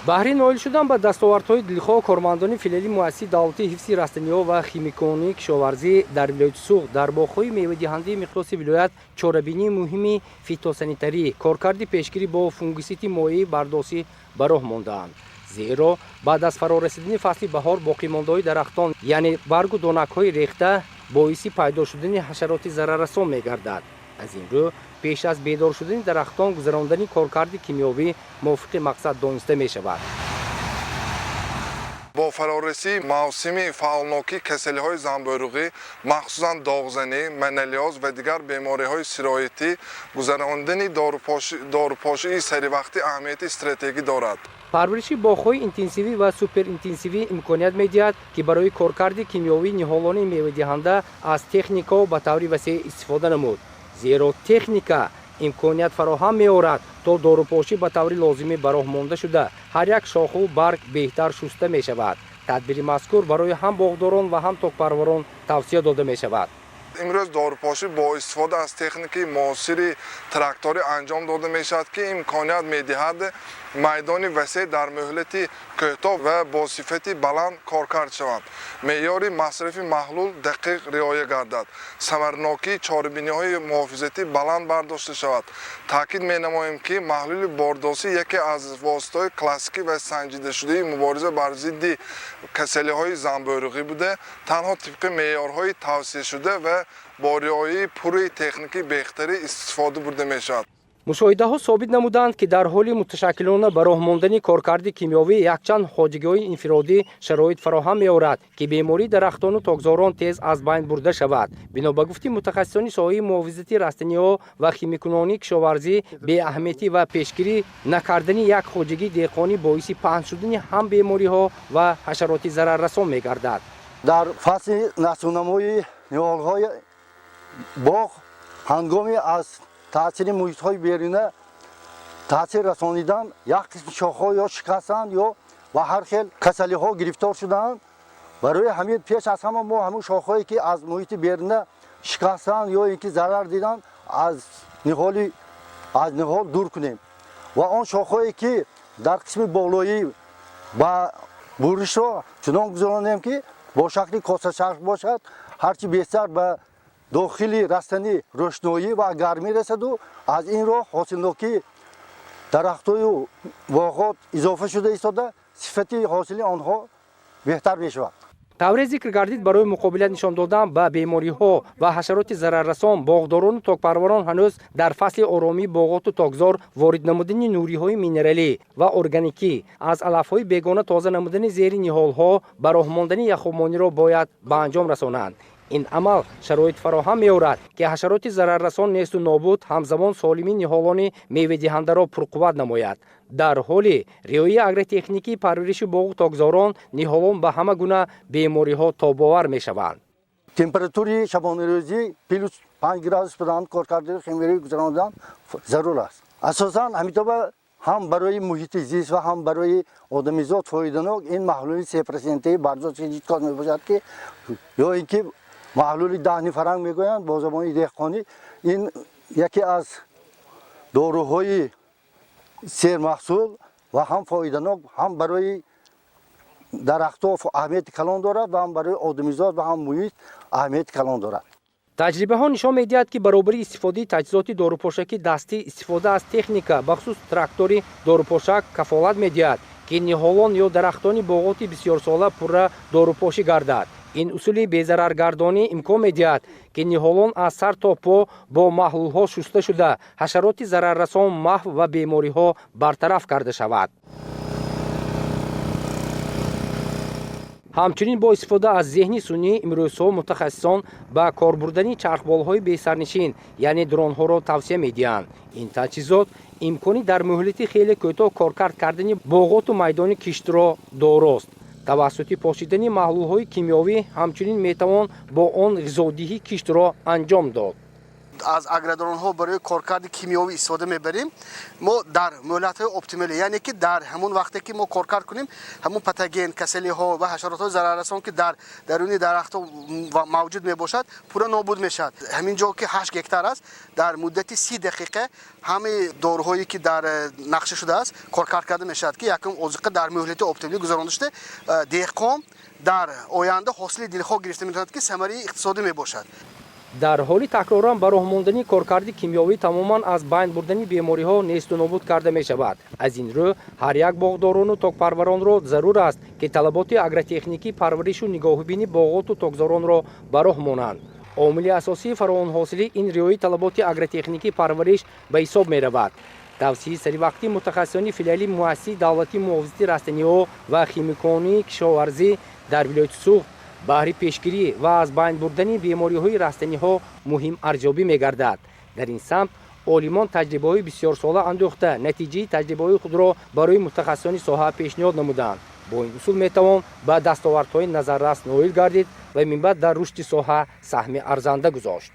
баҳри ноил шудан ба дастовардҳои дилхоҳ кормандони филиали муассисаи давлатии ҳифзи растаниҳо ва химиконии кишоварзӣ дар вилояти Суғд дар боғҳои мевадиҳандаи миқёси вилоят чорабинии муҳими фитосанитарӣ, коркарди пешгирӣ бо фунгисити моеъи бардостӣ ба роҳ мондаанд. зеро баъд аз фарорасидани фасли баҳор боқимондаҳои дарахтон яъне баргу донакҳои рехта боиси пайдо шудани ҳашароти зараррасон мегардад. аз ин рӯ пеш аз бедор шудани дарахтон гузарондани коркарди кимиёвӣ мувофиқи мақсад дониста мешавад. бо фарорасии мавсими фаъолнокии касалиҳои занбӯруғӣ, махсусан доғзанӣ, маналиёз ва дигар бемориҳои сироятӣ, гузарондани дорупошии саривақтӣ аҳамияти стратегӣ дорад. парвариши боғҳои интенсивӣ ва суперинтенсивӣ имконият медиҳад, ки барои коркарди кимиёвии ниҳолони мевадиҳанда аз техника ба таври васеъ истифода намуд. зеро техника имконият фароҳам меорад, то дорупошӣ ба таври лозимӣ ба роҳ монда шуда, ҳар як шоху барг беҳтар шуста мешавад. тадбири мазкур барои ҳам боғдорон ва ҳам токпарворон тавсия дода мешавад. имрӯз дорупошӣ бо истифода аз техникаи муосири тракторӣ анҷом дода мешавад, ки имконият медиҳад майдони васеъ дар муҳлати кӯтоҳ ва бо сифати баланд коркард шаванд. меъёри масрафи маҳлул дақиқ риоя гардад. самарнокии чорабиниҳои муҳофизатӣ баланд бардошта шавад. таъкид менамоем, ки маҳлули бордосӣ яке аз воситаҳои классикӣ ва санҷидашудаи мубориза бар зидди касалиҳои занбӯруғӣ буда, танҳо тибқи меъёрҳои тавсияшуда ва бо риояи пури техникаи бехтарӣ истифода бурда мешавад. мушоҳидаҳо собит намуданд, ки дар ҳоли муташаккилона ба роҳ мондани коркарди кимиёвӣ якчанд ҳоҷигиҳои инфиродӣ шароит фароҳам меорад, ки бемории дарахтону токзорон тез аз байн бурда шавад. бино ба гуфти мутахассисони соҳаи муҳофизати растаниҳо ва химикунонии кишоварзӣ, беаҳамиятӣ ва пешгирӣ накардани як ҳоҷигии деҳқонӣ боиси паҳн шудани ҳам бемориҳо ва ҳашароти зараррасон мегардад. дар фасли насунамои ниҳолҳои боғ ҳангоми аз таъсири муҳитҳои беруна таъсир расонидан як қисми шохҳо ё шикастанд ё ва ҳар хел касалиҳо гирифтор шудаанд. барои ҳамин пеш аз ҳама мо ҳамун шохҳое ки аз муҳити беруна шикастанд ё ин ки зарар диданд аз ниҳол дур кунем ва он шохҳое ки дар қисми болоӣ ба буришро чунон гузаронем, ки бо шакли косашахш бошад, ҳарчи бештар ба дохили растанӣ рӯшноӣ ва гармӣ расаду аз ин роҳ ҳосилнокии дарахтҳою боғҳо изофа шуда истода сифати ҳосили онҳо беҳтар мешавад. тавре зикр гардид, барои муқобилат нишон додан ба бемориҳо ва ҳашароти зараррасон, боғдорону токпарворон ҳанӯз дар фасли оромии боғоту токзор ворид намудани нуриҳои минералӣ ва органикӣ, аз алафҳои бегона тоза намудани зери ниҳолҳо ба роҳ мондани яхобмониро бояд ба анҷом расонанд. ин амал шароит фароҳам меорад, ки ҳашароти зараррасон несту нобуд ҳамзамон солими ниҳолони мевадиҳандаро пурқувват намояд. дар ҳоли риояи агротехникии парвариши боғу токзорон, ниҳолон ба ҳама гуна бемориҳо тобовар мешаванд. температураи шабонарӯзӣ плюс 5 градус буданд коркарди химиявӣ гузаронидан зарур аст. асосан ҳамитоба ҳам барои муҳити зист ва ҳам барои одамизод фоиданок ин маҳлули 3% бардошти ҷиткор мебошад, ки ё ин ки маҳлули даҳни фаранг мегӯянд бо забони деҳқонӣ. ин яке аз доруҳои сермаҳсул ва ҳам фоиданок, ҳам барои дарахтҳо аҳамияти калон дорад ва ҳам барои одамизод ва ҳам муҳит аҳамияти калон дорад. таҷрибаҳо нишон медиҳад, ки баробари истифодаи таҷҳизоти дорупошаки дастӣ истифода аз техника, бахусус трактори дорупошак кафолат медиҳад, ки ниҳолон ё дарахтони боғоти бисёрсола пурра дорупошӣ гардад. ин усули безараргардонӣ имкон медиҳад, ки ниҳолон аз сар то по бо маҳлулҳо шуста шуда, ҳашароти зараррасон маҳв ва бемориҳо бартараф карда шавад. ҳамчунин бо истифода аз зеҳни сунъӣ имрӯзҳо мутахассисон ба кор бурдани чархболҳои бесарнишин яъне дронҳоро тавсия медиҳанд. ин таҷҳизот имкони дар муҳлати хеле кӯтоҳ коркард кардани боғоту майдони киштро дорост. тавассути пошидани маҳлулҳои кимиёвӣ ҳамчунин метавон бо он ғизодиҳии киштро анҷом дод. از اگردان‌ها برای کارکرد کیمیایی استفاده میبریم ما در مهلت‌های اپتیمالی، یعنی که در همون وقتی که ما کارکرد کنیم همون پتاگن، کسلی‌ها و حشرات‌های ضرررسان که در درون درخت‌ها موجود میباشد پورا نابود میشد. همین جا که 8 هکتار است در مدت 30 دقیقه همه داروهایی که در نقشه شده است کارکرد کرده میشد که یکم اوزقه در مهلت اپتیمالی گذرانده شده. دهقان در آینده حاصل دلخواه گرفته میتواند که ثمره اقتصادی میباشد. در حالی تکراران به راه ماندنی کارکرد کیمیایی تماما از بین بردن بیماری‌ها نیست و نابود کرده می شود. از این رو هر یک باغداران و تاکپروران را ضرور است که طلبات اگرتکنیکی پرورش و نگاهبینی باغات و تاکزاران را به راه مانند. عامل اساسی فراوان حاصلی این رعایت طلبات اگرتکنیکی پرورش به حساب می رود. توسعه سریع متخصصان فعلی مؤسسه دولتی محافظت رستنی‌ها و خیمیکانی کشاورزی در ولایت سوخت بهر پیشگیری و از بین بردن بیماری‌های رستنی‌ها مهم ارزیابی می‌گردد. در این سمت عالمان تجربه‌های بسیار ساله اندوخته نتیجه تجربه‌های خود را برای متخصصان ساحه پیشنهاد نمودند. با این اصول می‌توان به دستاوردهای نظررس نائل گردید و من بعد در رشد ساحه سهم ارزنده گذاشت.